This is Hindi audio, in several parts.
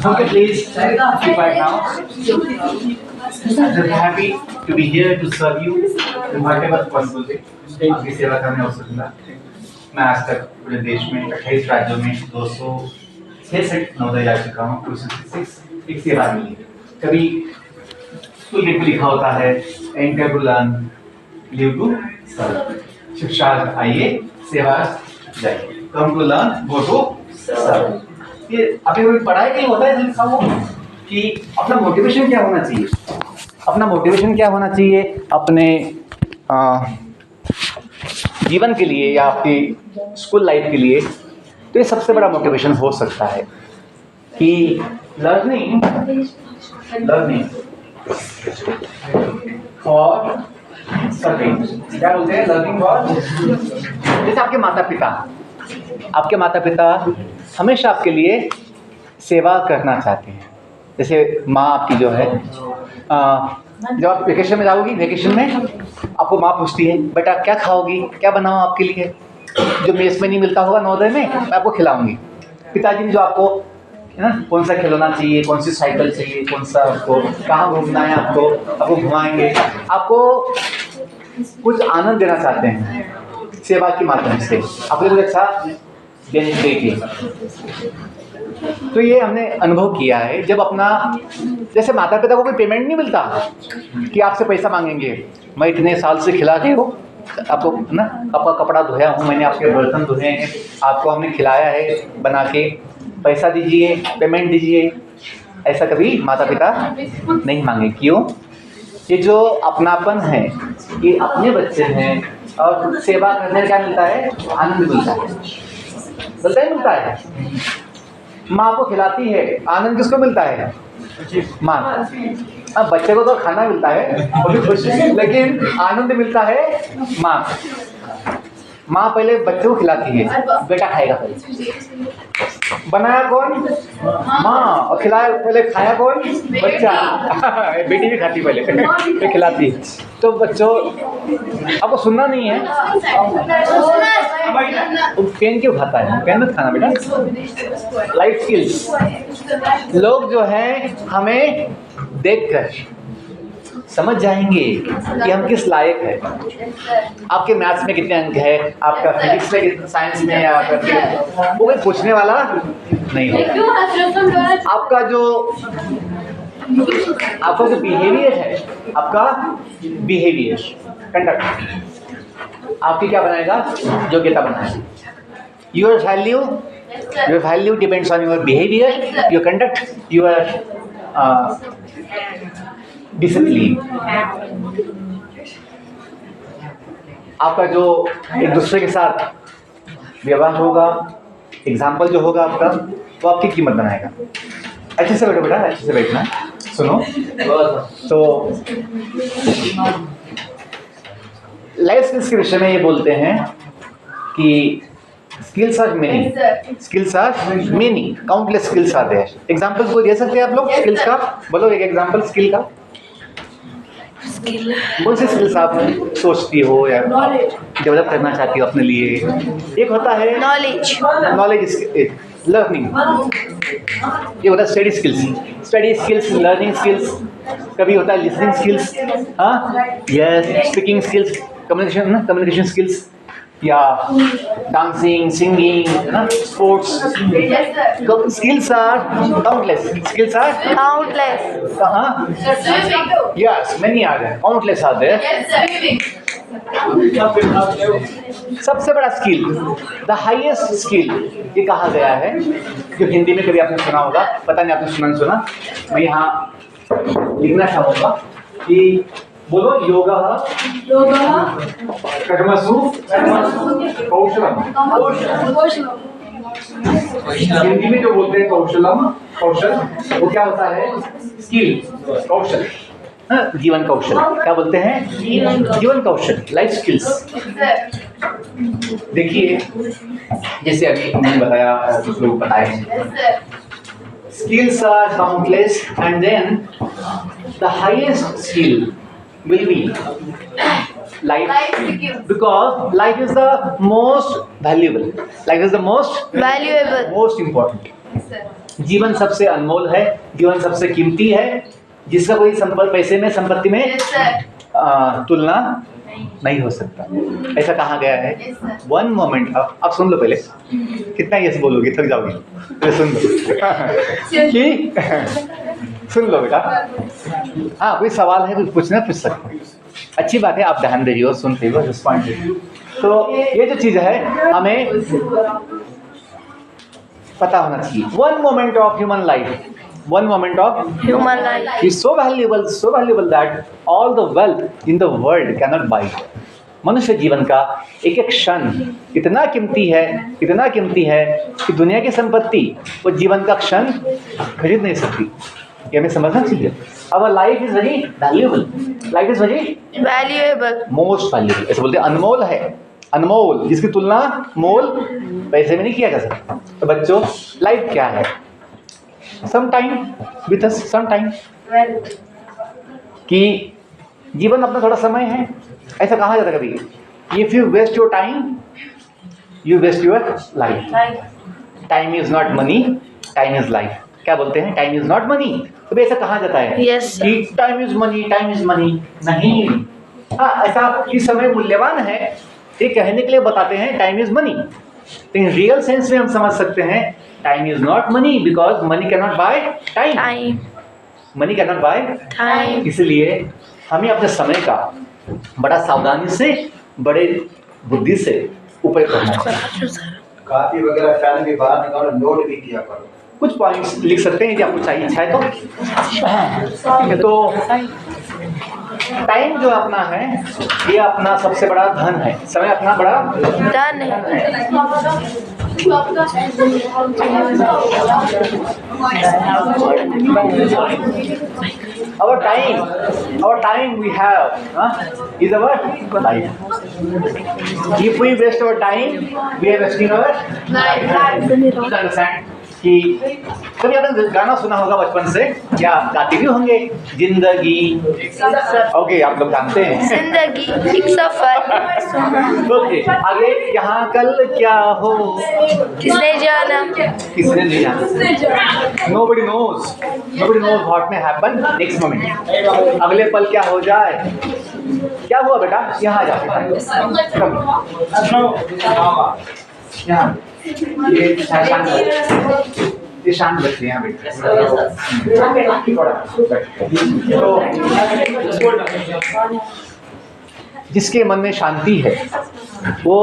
Okay, please keep right now. I'm happy to be here to serve you in whatever possible way. आपकी सेवा करने अवसर मिला। मैं आज तक पूरे देश में 28 राज्यों में 266 नवोदय जा चुका हूँ। 266 एक सेवा मिली। कभी स्कूल गेट पे लिखा होता है enter to learn, leave to serve. शिक्षा आइए, सेवा जाइए। Come to learn, go to serve. ये अभी पढ़ाई के लिए होता है लिखा हुआ कि अपना मोटिवेशन क्या होना चाहिए। अपना मोटिवेशन क्या होना चाहिए अपने जीवन के लिए या आपकी स्कूल लाइफ के लिए। तो ये सबसे बड़ा मोटिवेशन हो सकता है कि लर्निंग फॉर सर्विंग। क्या बोलते हैं? Learning for. जैसे आपके माता पिता हमेशा आपके लिए सेवा करना चाहते हैं। जैसे माँ आपकी जो है जब आप वेकेशन में जाओगी, वेकेशन में आपको माँ पूछती है बेटा क्या खाओगी, क्या बनाऊँ आपके लिए, जो मेस में नहीं मिलता होगा नवोदय में मैं आपको खिलाऊंगी। पिताजी ने जो आपको है ना कौन सा खिलौना चाहिए, कौन सी साइकिल चाहिए, कौन सा आपको कहाँ घूमना है, आपको घुमाएंगे, आपको कुछ आनंद देना चाहते हैं सेवा के माध्यम से, आपको कुछ अच्छा देने के। तो ये हमने अनुभव किया है जब अपना जैसे माता पिता को कोई पेमेंट नहीं मिलता कि आपसे पैसा मांगेंगे, मैं इतने साल से खिला के हो आपको ना, आपका कपड़ा धोया हूँ मैंने, आपके बर्तन धोए हैं, आपको हमने खिलाया है बना के, पैसा दीजिए, पेमेंट दीजिए। ऐसा कभी माता पिता नहीं मांगे। क्यों? ये जो अपनापन है, ये अपने बच्चे हैं और सेवा करने का क्या मिलता है? आनंद मिलता है। माँ को खिलाती है, आनंद किसको मिलता है? माँ। अब बच्चे को तो खाना मिलता है वो भी खुश है, लेकिन आनंद मिलता है माँ। माँ पहले बच्चे को खिलाती है, बेटा खाएगा पहले। बनाया कौन? माँ। और खिलाया पहले, खाया कौन? बच्चा। बेटी भी खाती पहले फिर खिलाती। तो बच्चों आपको सुनना नहीं है, पेन क्यों खाता है? पेन मत खाना बेटा। लाइफ स्किल्स लोग जो हैं हमें देखकर समझ जाएंगे कि हम किस लायक है। आपके मैथ्स में कितने अंक है, आपका फिजिक्स में कितने, साइंस में, या वो कोई पूछने वाला नहीं होगा। आपका जो बिहेवियर है, आपका बिहेवियर कंडक्ट आपकी क्या बनाएगा? योग्यता बनाएगा। Your value depends on your behaviour, your conduct, your discipline. आपका जो एक दूसरे के साथ व्यवहार होगा, एग्जाम्पल जो होगा आपका, वो आपकी कीमत बनाएगा। अच्छे से बैठो बेटा, अच्छे से बैठना, सुनो। तो लाइफ स्किल्स के विषय में ये बोलते हैं कि skills are many, countless skills are there. Examples कोई दे सकते हैं आप लोग स्किल्स का? बोलो एक एग्जाम्पल स्किल का। कौन सी स्किल्स आप सोचती हो या डेवलप करना चाहती हो अपने लिए? एक होता है नॉलेज, लर्निंग, ये होता है स्टडी स्किल्स, लर्निंग स्किल्स। कभी होता है लिसनिंग स्किल्स, हाँ yes, speaking skills, communication skills, या dancing, singing, sports. Skills are countless. कहाँ? Yes, many are there, countless are there. सबसे बड़ा स्किल, द हाईएस्ट स्किल, ये कहा गया है, जो हिंदी में कभी आपने सुना होगा, पता नहीं आपने सुना, मैं यहाँ लिखना चाहूँगा कि बोलो योगा कर्मसु कौशलम। हिंदी में जो बोलते हैं कौशल, वो क्या होता है? स्किल, कौशल, जीवन कौशल। क्या बोलते हैं? जीवन कौशल, लाइफ स्किल्स। देखिए जैसे अभी हमने बताया, कुछ लोग बताए, skills are countless, and then the highest skill will be life because life is the most valuable. Life is the most important. जीवन सबसे अनमोल है, जीवन सबसे कीमती है, जिसका कोई पैसे में, संपत्ति में तुलना नहीं हो सकता। ऐसा कहा गया है। वन मोमेंट, अब सुन लो पहले, कितना यस बोलोगे थक जाओगे, पहले सुन लो कि सुन लो बेटा। हाँ, कोई सवाल है, कुछ पूछना पूछ सकते हो। अच्छी बात है, आप ध्यान दे रही हो, सुनते हो, रिस्पॉन्ड। तो ये जो चीज़ है हमें पता होना चाहिए। One moment of human life is so valuable that all the wealth in the world cannot buy it. मनुष्य जीवन का एक एक क्षण इतना कीमती है कि दुनिया की संपत्ति वो जीवन का क्षण खरीद नहीं सकती। ये हमें समझना चाहिए। Our life is very valuable. Life is very most valuable. ऐसे बोलते हैं, अनमोल है, अनमोल, जिसकी तुलना मोल पैसे में नहीं किया जा सकता। तो बच्चों, लाइफ क्या है? Some time with us, some time, कि जीवन अपना थोड़ा समय है। ऐसा कहा जाता है कभी, if you waste your time you waste your life. Time is not money, time is life. क्या बोलते हैं? Time is not money. तो ऐसा कहा जाता है कि टाइम इज मनी। नहीं, हाँ, ऐसा कि समय मूल्यवान है, ये कहने के लिए बताते हैं टाइम इज मनी। तो इन रियल सेंस में हम समझ सकते हैं time is not money because money can not by time. Money can not by time. इसलिए हमें अपने समय का बड़ा सावधानी से, बड़े बुद्धि से उपयोग करना चाहिए। कॉपी वगैरह पेन भी बाहर निकालो, नोट भी किया करो। कुछ पॉइंट्स लिख सकते हैं यदि आपको चाहिए, इच्छा है तो टाइम जो अपना है, ये अपना सबसे बड़ा धन है। समय अपना बड़ा धन है। Our time we have is our life. If we waste our time, we are wasting our life. Understand? कि कभी आपने गाना सुना होगा बचपन से, क्या गाते भी होंगे? जिंदगी, ओके, आप लोग जानते हैं, जिंदगी एक सफर। ओके, आगे, यहाँ कल क्या हो किसने जाना। Nobody knows what may happen next moment. अगले पल क्या हो जाए। क्या हुआ बेटा? यहाँ आ जाओ, यहाँ ये शांत बच्चे यहाँ बैठे। तो जिसके मन में शांति है वो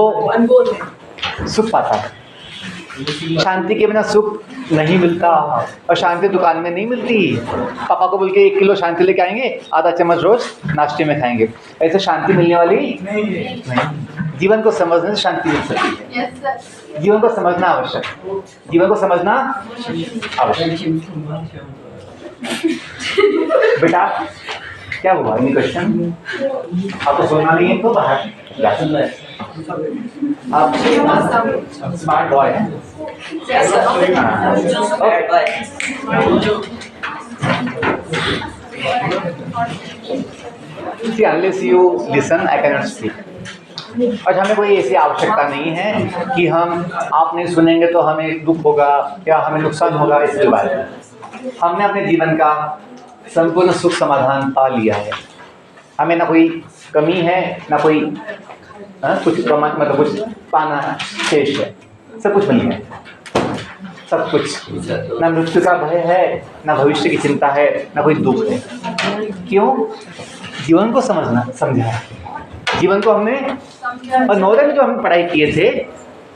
सुख पाता है। शांति के बिना सुख नहीं मिलता, और शांति दुकान में नहीं मिलती। पापा को बोल के 1 किलो शांति लेके आएंगे, आधा चम्मच रोज नाश्ते में खाएंगे, ऐसे शांति मिलने वाली नहीं। जीवन को समझने से शांति मिल सकती है। जीवन को समझना आवश्यक, बेटा। क्या हुआ? Any question? आपको सुनना नहीं है तो बाहर आप स्मार्ट बॉय हैं। See, unless you listen, I cannot speak. और हमें कोई ऐसी आवश्यकता नहीं है कि हम आप नहीं सुनेंगे तो हमें दुख होगा या हमें नुकसान होगा। इसके बारे में हमने अपने जीवन का संपूर्ण सुख समाधान पा लिया है। हमें ना कोई कमी है, ना कोई कुछ मतलब कुछ पाना शेष है। सब कुछ मिल गया, सब कुछ। ना मृत्यु का भय है, ना भविष्य की चिंता है, ना कोई दुख है। क्यों? जीवन को समझा है। जीवन को हमने, और नवोदय में जो हम पढ़ाई किए थे,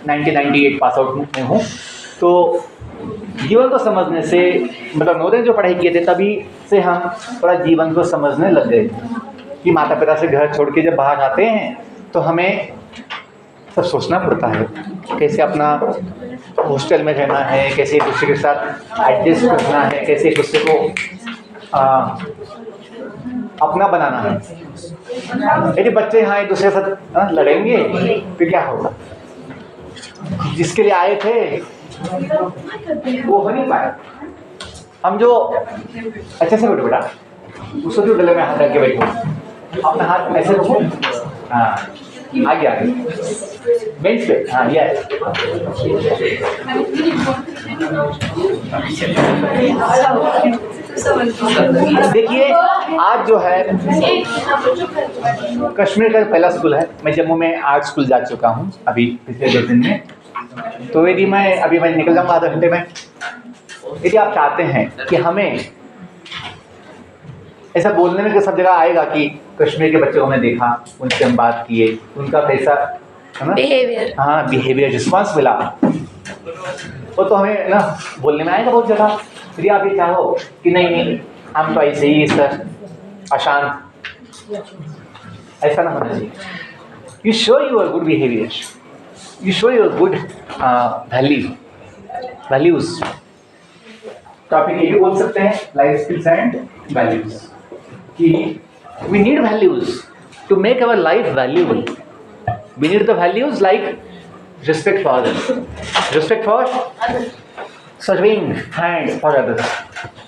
1998 पास आउट में हूँ, तो जीवन को समझने से, मतलब नवोदय जो पढ़ाई किए थे तभी से हम थोड़ा जीवन को समझने लग गए कि माता पिता से घर छोड़ के जब बाहर आते हैं तो हमें सब सोचना पड़ता है, कैसे अपना हॉस्टल में रहना है, कैसे एक दूसरे के साथ एडजस्ट करना है, कैसे एक दूसरे को अपना बनाना है। यदि बच्चे यहाँ एक दूसरे के साथ लड़ेंगे फिर क्या होगा? जिसके लिए आए थे वो हो नहीं पाए। हम जो अच्छे से बैठो बेटा, उसको जो गले में हाथ रख के बैठो, अपना हाथ ऐसे रखो, हाँ आगे आगे बेंच पे, हाँ ये देखिए आज जो है कश्मीर का पहला स्कूल है। मैं जम्मू में आर्ट स्कूल जा चुका हूँ अभी पिछले 2 दिन में। तो यदि मैं निकल जाऊँगा आधे घंटे में। यदि आप चाहते हैं कि हमें ऐसा बोलने में सब जगह आएगा कि कश्मीर के बच्चों को हमने देखा, उनसे हम बात किए, उनका कैसा है ना बिहेवियर, हाँ बिहेवियर रिस्पॉन्स मिला, वो तो हमें ना बोलने में आएगा बहुत जगह। यदि आप ये चाहो कि नहीं हम तो ऐसे ही सर अशांत, ऐसा ना होना चाहिए। You show your good behaviour, you show your good values. Topic ये भी बोल सकते हैं लाइफ स्किल्स एंड वैल्यूज कि we need values to make our life valuable. We need the values like respect for others, respect for serving hands for others,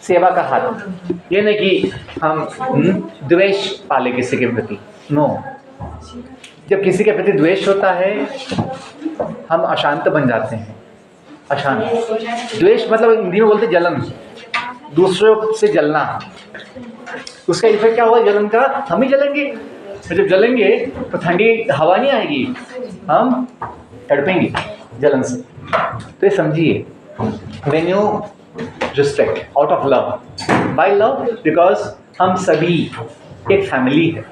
सेवा का हाथ। ये नहीं कि हम द्वेष पाले किसी के प्रति, नो। जब किसी के प्रति द्वेष होता है हम अशांत बन जाते हैं। अशांत, द्वेष मतलब हिंदी में बोलते जलन, दूसरों से जलना। उसका इफेक्ट क्या होगा जलन का, हम ही जलेंगे। जब जलेंगे तो ठंडी हवा नहीं आएगी, हम तड़पेंगे जलन से। तो ये समझिए, when you respect out of love, by love, because हम सभी एक फैमिली है।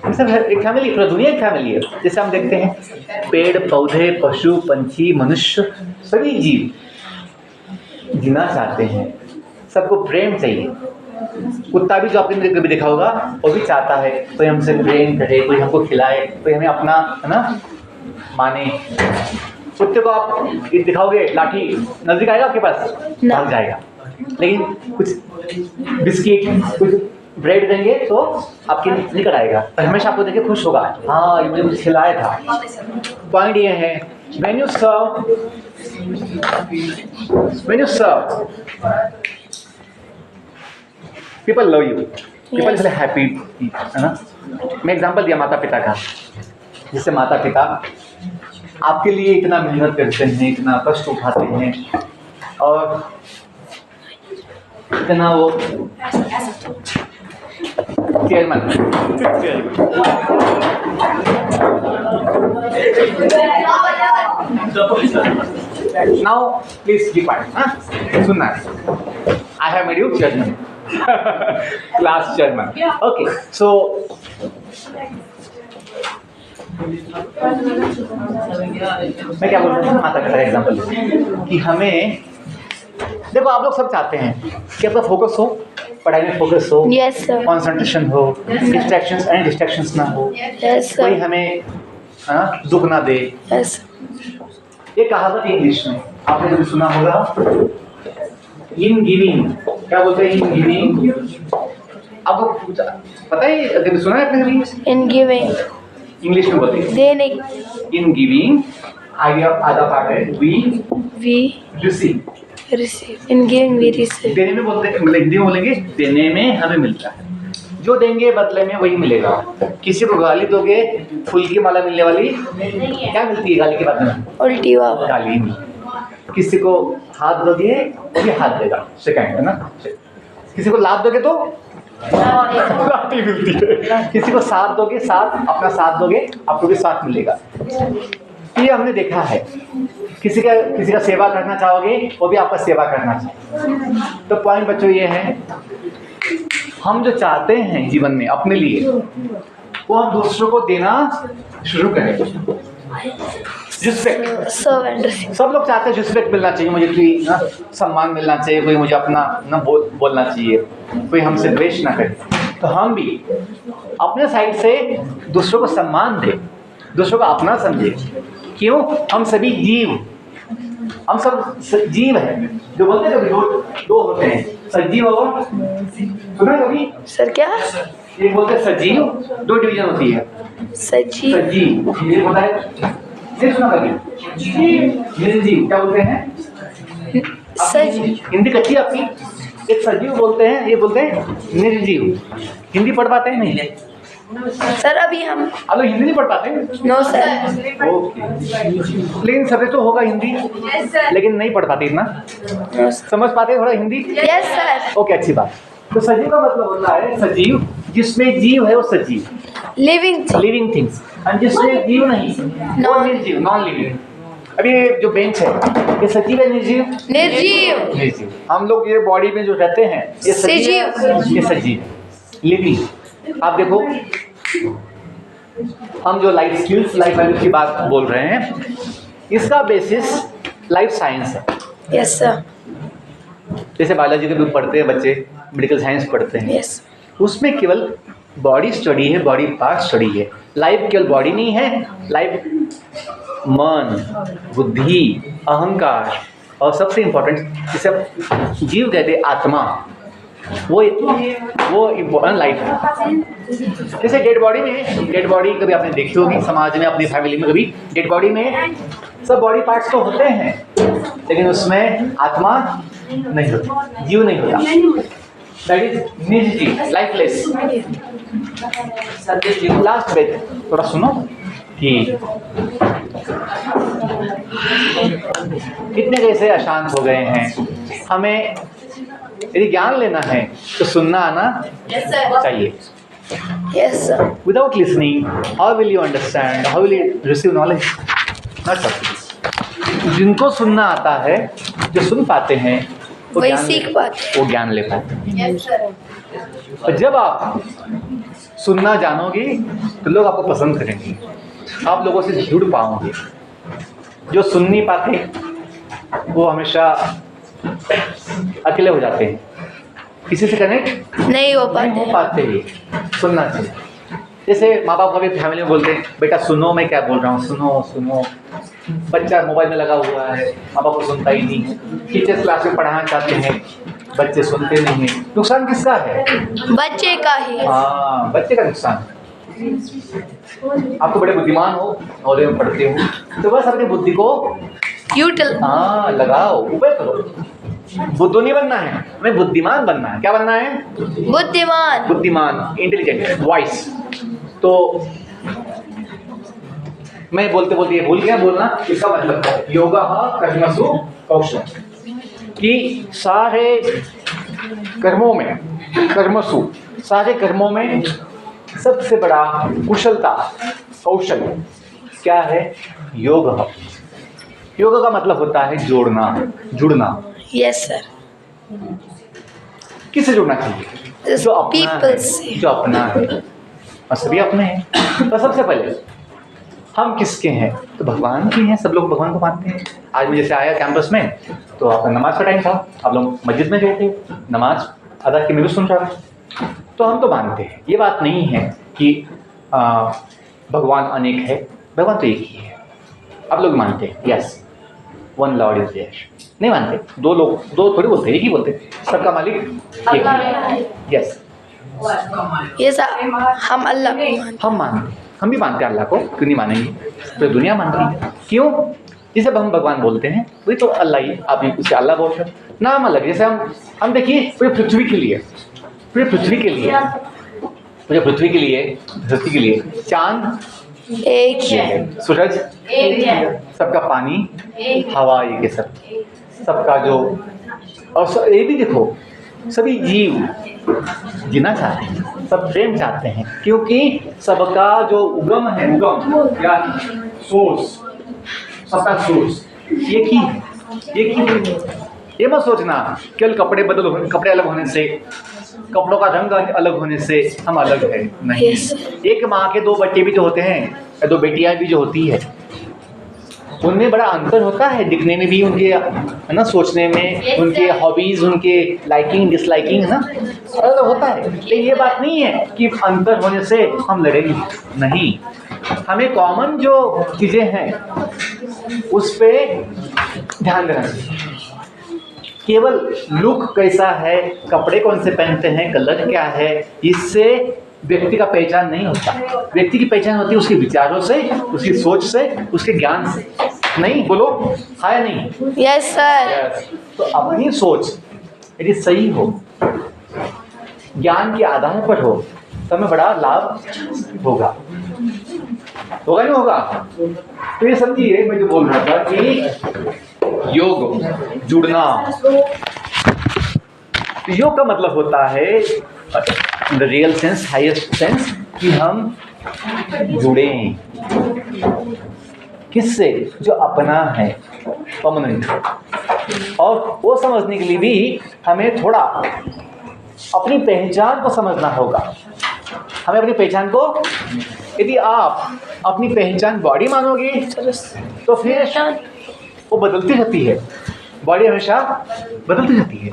हम सब एक फैमिली, पूरा दुनिया एक फैमिली है। जैसे हम देखते हैं पेड़ पौधे पशु पंछी मनुष्य सभी जीव जीना चाहते हैं, सबको प्रेम चाहिए। कुत्ता भी जो आपने कभी देखा होगा वो भी चाहता है कोई हमसे प्रेम करे, कोई हमको खिलाए, कोई हमें अपना है ना माने। कुत्ते को आप दिखाओगे लाठी, नजदीक आएगा आपके पास, भाग जाएगा। लेकिन कुछ बिस्किट कुछ ब्रेड देंगे तो आपके निकट आएगा और हमेशा आपको देख के खुश होगा, हाँ ये मुझे खिलाया था। पॉइंट ये है, when you serve people love you, people is happy, है ना। मैं एग्जांपल दिया माता पिता का, जिससे माता पिता आपके लिए इतना मेहनत करते हैं, इतना कष्ट उठाते हैं और इतना वो chairman. Now please be quiet, सुनना है। I have made you chairman, class chairman. Okay, so मैं क्या बोल रहा हूँ, माता पिता का एग्जाम्पल कि हमें देखो, आप लोग सब चाहते हैं कि आपका फोकस हो, पढ़ाई में फोकस हो, कंसंट्रेशन हो, डिस्ट्रैक्शंस एंड डिस्ट्रैक्शंस ना हो, कोई हमें दुख ना दे। ये कहावत इंग्लिश में आपने कभी सुना होगा, इन गिविंग, क्या बोलते हैं इन गिविंग? आपको पता है, कभी सुना है आपने कभी? इन गिविंग इंग्लिश में बोलते हैं देने। इन गिविंग आगे आधा पार्ट है we receive, in giving we receive. देने में बोलते हैं, हिंदी में बोलेंगे देने में हमें मिलता है, जो देंगे बदले में वही मिलेगा। किसी को गाली दोगे फूल की माला मिलने वाली, क्या मिलती है गाली के बाद में? उल्टी गाली। किसी को हाथ दोगे वो भी हाथ देगा, सेकंड है ना। किसी को लात दोगे तो लाठी मिलती है। किसी को साथ दोगे, साथ अपना साथ दोगे आपको भी साथ मिलेगा। ये हमने देखा है। किसी का सेवा करना चाहोगे वो भी आपका सेवा करना चाहिए। तो पॉइंट बच्चों ये है, हम जो चाहते हैं जीवन में अपने लिए वो हम दूसरों को देना शुरू करें। रिस्पेक्ट, सब लोग चाहते हैं रिस्पेक्ट मिलना चाहिए, मुझे कोई ना सम्मान मिलना चाहिए, कोई मुझे अपना ना बोलना चाहिए, कोई हमसे द्वेष ना करे। तो हम भी अपने साइड से दूसरों को सम्मान दें, दूसरों को अपना समझे। क्यों? हम सभी जीव, हम सब जीव हैं। जो बोलते हैं दो होते हैं, सजीव और सुना कभी सर? क्या एक बोलते हैं सजीव, दो डिवीजन होती है, सजीव हिंदी होता है, नहीं सुना कभी? निर्जीव क्या बोलते हैं? सजीव हिंदी कच्ची आपकी। एक सजीव बोलते हैं, ये बोलते हैं निर्जीव। हिंदी पढ़ पाते हैं नहीं? सर अभी हम आप लोग हिंदी नहीं पढ़ पाते? No sir. ओके, लेकिन सब्जेक्ट तो होगा हिंदी, लेकिन नहीं पढ़ पाते इतना? समझ पाते थोड़ा हिंदी? Yes sir. ओके, अच्छी बात। तो सजीव का मतलब होता है सजीव, जिसमें जीव है वो सजीव, लिविंग थिंग्स, और जिसमें जीव नहीं वो निर्जीव, नॉन लिविंग। अभी ये जो बेंच है ये सजीव है निर्जीव? निर्जीव। हम लोग ये बॉडी में जो रहते हैं ये सजीव है, ये सजीव लिविंग। आप देखो, हम जो लाइफ स्किल्स, लाइफ वैल्यूज की बात बोल रहे हैं, इसका बेसिस लाइफ साइंस है। Yes sir. जैसे बायोलॉजी के भी पढ़ते हैं बच्चे, मेडिकल साइंस पढ़ते हैं, यस। उसमें केवल बॉडी स्टडी है, बॉडी पार्ट स्टडी है। लाइफ केवल बॉडी नहीं है, लाइफ मन, बुद्धि, अहंकार, और सबसे इम्पोर्टेंट जिसे जीव कहते हैं आत्मा, वो इम्पोर्टेंट लाइफ है। जैसे डेड बॉडी में, डेड बॉडी कभी आपने देखी होगी समाज में, अपनी फैमिली में, कभी डेड बॉडी में सब बॉडी पार्ट्स तो होते हैं, लेकिन उसमें आत्मा नहीं होती, जीव नहीं होता। दैट इज निर्जीव, लाइफलेस। लास्ट बेट थोड़ा सुनो कि कितने कैसे अशांत हो गए हैं। हमें यदि ज्ञान लेना है तो सुनना आना चाहिए। Yes sir. Without listening, how will you understand? How will you receive knowledge? Not possible. जिनको सुनना आता है, जो सुन पाते हैं, वो वही ज्ञान सीख पाते वो ज्ञान ले पाते हैं। Yes sir. और जब आप सुनना जानोगे तो लोग आपको पसंद करेंगे, आप लोगों से जुड़ पाओगे। जो सुन नहीं पाते वो हमेशा अकेले हो जाते हैं, किसी से कनेक्ट नहीं हो नहीं हो पाते ही। सुनना चाहिए। जैसे माँ बाप कभी फैमिली में बोलते हैं, बेटा सुनो मैं क्या बोल रहा हूँ, सुनो सुनो। बच्चा मोबाइल में लगा हुआ है, माँ बाप को सुनता ही नहीं। टीचर्स क्लास में पढ़ाना चाहते हैं, बच्चे सुनते नहीं हैं। नुकसान किसका है? बच्चे का ही। हाँ, बच्चे का नुकसान। आप तो बड़े बुद्धिमान हो, नॉलेज में पढ़ते हो, तो बस अपनी बुद्धि को लगाओ, उपयोग करो। बुद्धू नहीं बनना है, हमें बुद्धिमान बनना है। क्या बनना है? बुद्धिमान, इंटेलिजेंट, वॉइस। तो मैं बोलते बोलते ये भूल गया बोलना, इसका मतलब है योगा कर्मसु कौशल, कि सारे कर्मों में, कर्मसु सारे कर्मों में सबसे बड़ा कुशलता, कौशल क्या है? योग। योग का मतलब होता है जोड़ना, जुड़ना। Yes sir. किससे जुड़ना चाहिए? जो अपना है, जो अपना है, और सभी अपने हैं। तो सबसे पहले हम किसके हैं? तो भगवान के हैं। सब लोग भगवान को मानते हैं। आज मैं जैसे आया कैंपस में, तो आपका नमाज का टाइम था, आप लोग मस्जिद में गए थे, नमाज अदा की मैं भी सुन रहा था। तो हम तो मानते हैं, ये बात नहीं है कि भगवान अनेक है, भगवान तो एक ही है। आप लोग मानते हैं, yes, one lord is there. नहीं मानते? दो लोग, दो थोड़ी बोलते, एक ही बोलते। सबका मालिक एक ही है। यस, ये हम अल्लाह को मानते। हम मानते, हम भी मानते हैं अल्लाह को। क्यों नहीं मानेंगे? तो दुनिया मानती है। क्यों? जिसे हम भगवान बोलते हैं वही तो अल्लाह ही, आप उसे अल्लाह बोलते हैं। नाम अलग। जैसे हम देखिए, पूरी पृथ्वी के लिए, पूरी पृथ्वी के लिए, पूरी पृथ्वी के लिए, धरती के लिए चांद एक ही है, सूरज एक है, सबका पानी, हवा एक है, सबका जो, और ये भी देखो, सभी जीव जीना चाहते हैं, सब प्रेम चाहते हैं, क्योंकि सबका जो उगम है, उगम या सोर्स, सबका सोर्स एक ही है, एक ही है। ये मत सोचना केवल कपड़े अलग होने से, कपड़ों का रंग अलग होने से हम अलग है, नहीं। एक माँ के दो बच्चे भी जो होते हैं, या दो बेटियां भी जो होती है, उनमें बड़ा अंतर होता है, दिखने में भी, उनके है ना, सोचने में, उनके हॉबीज, उनके लाइकिंग डिसलाइकिंग, है ना, अलग होता है। लेकिन ये बात नहीं है कि अंतर होने से हम लड़ेंगे, नहीं। हमें कॉमन जो चीज़ें हैं उस पर ध्यान देना चाहिए। केवल लुक कैसा है, कपड़े कौन से पहनते हैं, कलर क्या है, इससे व्यक्ति का पहचान नहीं होता। व्यक्ति की पहचान होती है उसके विचारों से, उसकी सोच से, उसके ज्ञान से। नहीं बोलो हाँ या नहीं? Yes sir. तो अपनी सोच यदि सही हो, ज्ञान के आधार पर हो, तो हमें बड़ा लाभ होगा। होगा नहीं होगा? तो ये समझिए मैं जो बोल रहा था कि योग, जुड़ना। योग का मतलब होता है in the real sense, highest sense, कि हम जुड़ें। किससे? जो अपना है, परमानेंट। और वो समझने के लिए भी हमें थोड़ा अपनी पहचान को समझना होगा। हमें अपनी पहचान को, यदि आप अपनी पहचान बॉडी मानोगे तो फिर वो बदलती रहती है। बॉडी हमेशा बदलती रहती है।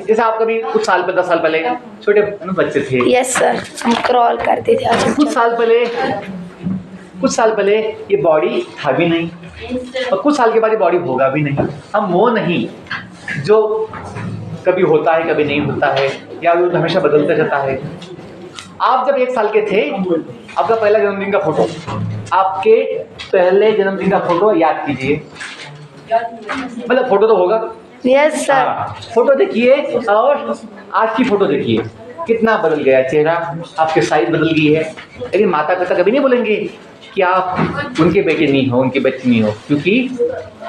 जैसे आप कभी कुछ साल पहले, 10 साल पहले छोटे बच्चे थे। यस सर, हम क्रॉल करते थे। कुछ साल पहले ये बॉडी था भी नहीं, और कुछ साल के बाद ये बॉडी होगा भी नहीं। हम वो नहीं जो कभी होता है कभी नहीं होता है, या वो हमेशा बदलता रहता है। आप जब 1 साल के थे, आपका पहला जन्मदिन का फोटो, आपके पहले जन्मदिन का फोटो याद कीजिए। मतलब फोटो तो होगा। Yes sir. फोटो देखिए और आज की फोटो देखिए, कितना बदल गया चेहरा, आपके साइज बदल गई है। लेकिन माता पिता कभी नहीं बोलेंगे कि आप उनके बेटे नहीं हो, उनके बच्चे नहीं हो, क्योंकि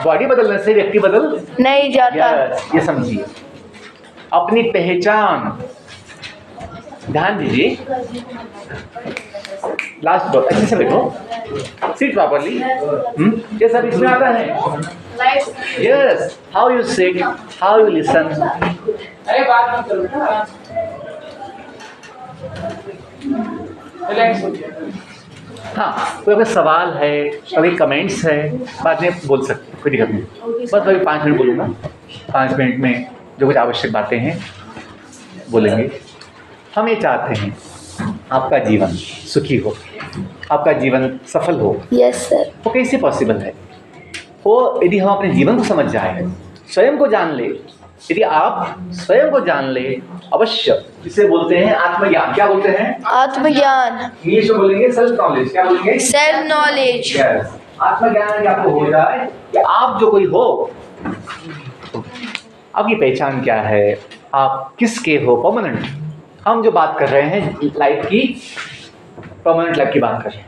बॉडी बदलने से व्यक्ति बदल नहीं जाता। ये समझिए अपनी पहचान। ध्यान दीजिए, लास्ट बार अच्छे से बैठो, सिट प्रॉपर्ली। ये सब इसमें आता है। Yes, how you sit, how you listen. अरे बात मत करो ना। हाँ, कोई अगर सवाल है, अभी कमेंट्स है, बाद में बोल सकते हैं, कोई दिक्कत नहीं। बस अभी 5 मिनट बोलूँगा, 5 मिनट में जो कुछ आवश्यक बातें हैं बोलेंगे। हम ये चाहते हैं आपका जीवन सुखी हो, आपका जीवन सफल हो। Yes sir. वो कैसे पॉसिबल है? वो यदि हम अपने जीवन को समझ जाए, स्वयं को जान ले। यदि आप स्वयं को जान ले, अवश्य, जिसे बोलते हैं आत्मज्ञान। क्या बोलते हैं? आत्मज्ञान। इंग्लिश में बोलेंगे सेल्फ नॉलेज। क्या बोलेंगे? Self knowledge. आत्मज्ञान यदि आपको हो जाए कि आप जो कोई हो, आपकी पहचान क्या है, आप किसके हो, परमानेंट। हम जो बात कर रहे हैं लाइफ की, परमानेंट लाइफ की बात कर रहे हैं,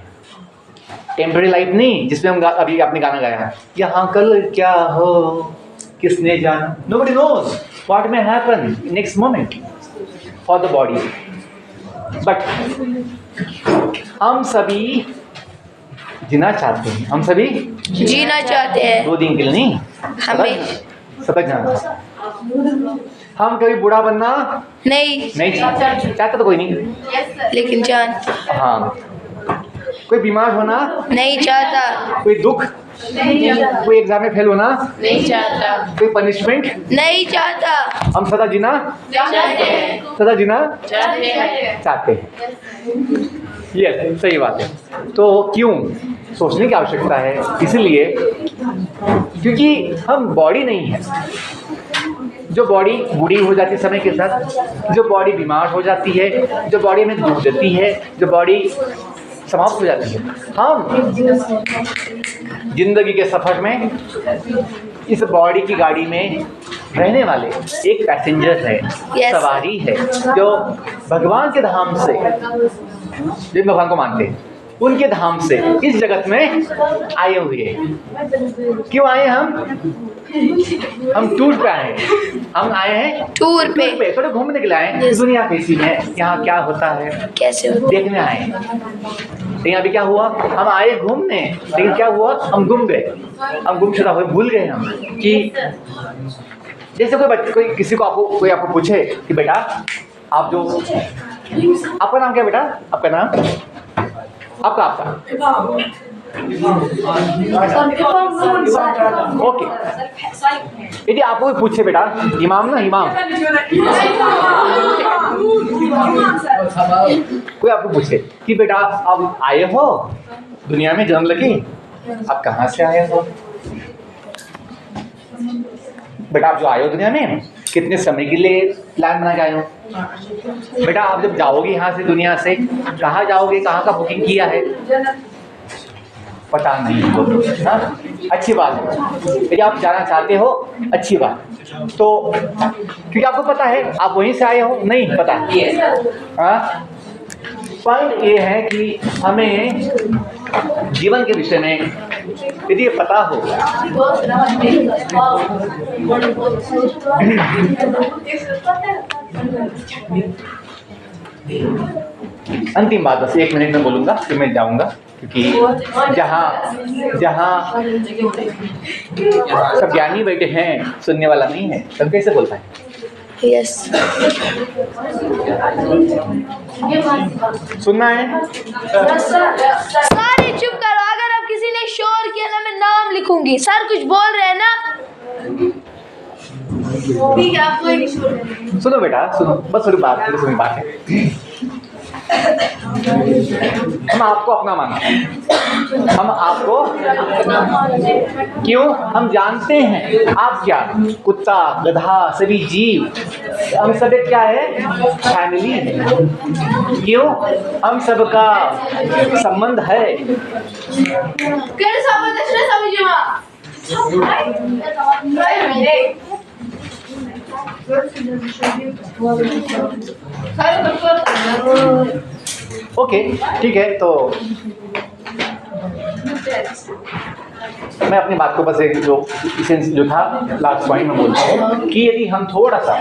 टेम्पररी लाइफ नहीं, जिसमें हम अभी आपने गाना गाया है, यहाँ कल क्या हो किसने जाना। Nobody knows what may happen next moment for the body. But हम सभी जीना चाहते हैं, हम सभी जीना चाहते हैं। 2 दिन के लिए नहीं, हमें सतत जाना। हम कभी बूढ़ा बनना नहीं चाहता तो कोई नहीं, लेकिन जान हाँ, कोई बीमार होना नहीं चाहता। कोई दुख, कोई एग्जाम में फेल होना नहीं चाहता। कोई पनिशमेंट नहीं चाहता। हम सदा जीना सदा जीना चाहते हैं। यस, सही बात है। तो क्यों सोचने की आवश्यकता है? इसलिए क्योंकि हम बॉडी नहीं है। जो बॉडी बूढ़ी हो जाती है समय के साथ, जो बॉडी बीमार हो जाती है, जो बॉडी में दुख देती है, जो बॉडी समाप्त हो जाती है, हम जिंदगी के सफर में इस बॉडी की गाड़ी में रहने वाले एक पैसेंजर है, सवारी है, जो भगवान के धाम से, जिन भगवान को मानते हैं, उनके धाम से इस जगत में आए हुए हैं। क्यों आए? हम टूर पे आए हैं। हम आए हैं टूर पे थोड़े घूमने के लिए आए हैं। दुनिया कैसी है, यहाँ क्या होता है, कैसे देखने आए हैं। लेकिन अभी क्या हुआ? हम आए घूमने, लेकिन क्या हुआ? हम गुम गए, हम गुमशुदा हुए, भूल गए हम कि जैसे कोई किसी को कोई आपको पूछे कि बेटा आप जो, आपका नाम क्या बेटा? आपका नाम? आपका ओके। यदि आपको कोई पूछे बेटा इमाम ना, इमाम, कोई आपको पूछे कि बेटा आप आए हो दुनिया में, जन्म लगी, आप कहाँ से आए हो? बेटा आप जो आए हो दुनिया में कितने समय के लिए प्लान बना के आए हो? बेटा आप जब जाओगे यहाँ से, दुनिया से, कहाँ जाओगे, कहाँ का बुकिंग किया है? पता नहीं हो। हाँ, अच्छी बात है। यदि आप जाना चाहते हो, अच्छी बात। तो क्योंकि आपको पता है आप वहीं से आए हो, नहीं पता। हाँ, पॉइंट ये है कि हमें जीवन के विषय में यदि ये पता हो अंतिम बात बस 1 मिनट में बोलूँगा फिर मैं जाऊँगा, क्योंकि जहाँ सब ज्ञानी बैठे हैं सुनने वाला नहीं है, सब कैसे बोल पाए? यस सुनना है? सारे चुप करो। अगर अब किसी ने शोर किया ना मैं नाम लिखूंगी। सर कुछ बोल रहे हैं ना? ठीक है, आप कोई नहीं शोर। सुनो बेटा सुनो, बस थोड़ी बात है, सुनी बात है। हम आपको अपना माना, हम आपको क्यों? हम जानते हैं आप क्या, कुत्ता गधा सभी जीव हम सब एक क्या है, फैमिली है। क्यों? हम सबका संबंध है। ओके ठीक है, तो मैं अपनी बात को बस एक जो इसेंस जो था लास्ट पॉइंट में बोलता हूँ कि यदि हम थोड़ा सा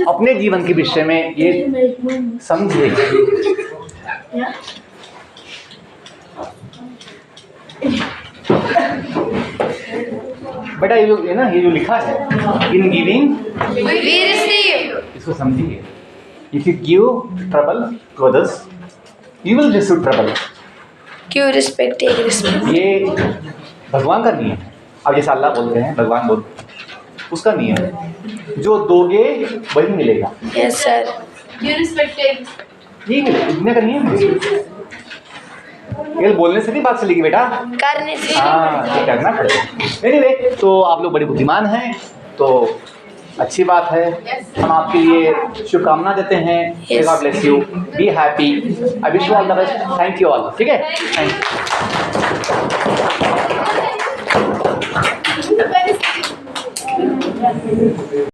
अपने जीवन के विषय में ये समझे, बेटा ये ना ये जो लिखा है इन गिविंग वी रिसीव, इसको समझिए। If you give trouble to others you will receive trouble. क्यों रिस्पेक्ट टेक रिस्पेक्ट। ये भगवान का नियम है। अब जैसे अल्लाह बोलते हैं, भगवान बोलते हैं, उसका नियम है, जो दोगे वही मिलेगा। Yes sir. You respect it. ये दुनिया का नियम है। ये बोलने से नहीं बात चलेगी बेटा, करने से। हाँ ये करना पड़ेगा। एनीवे, तो आप लोग बड़े बुद्धिमान हैं, तो अच्छी बात है। हम आपके लिए शुभकामना देते हैं। Yes. God bless you, be happy, I wish you all the best. Thank you all. ठीक है, थैंक यू।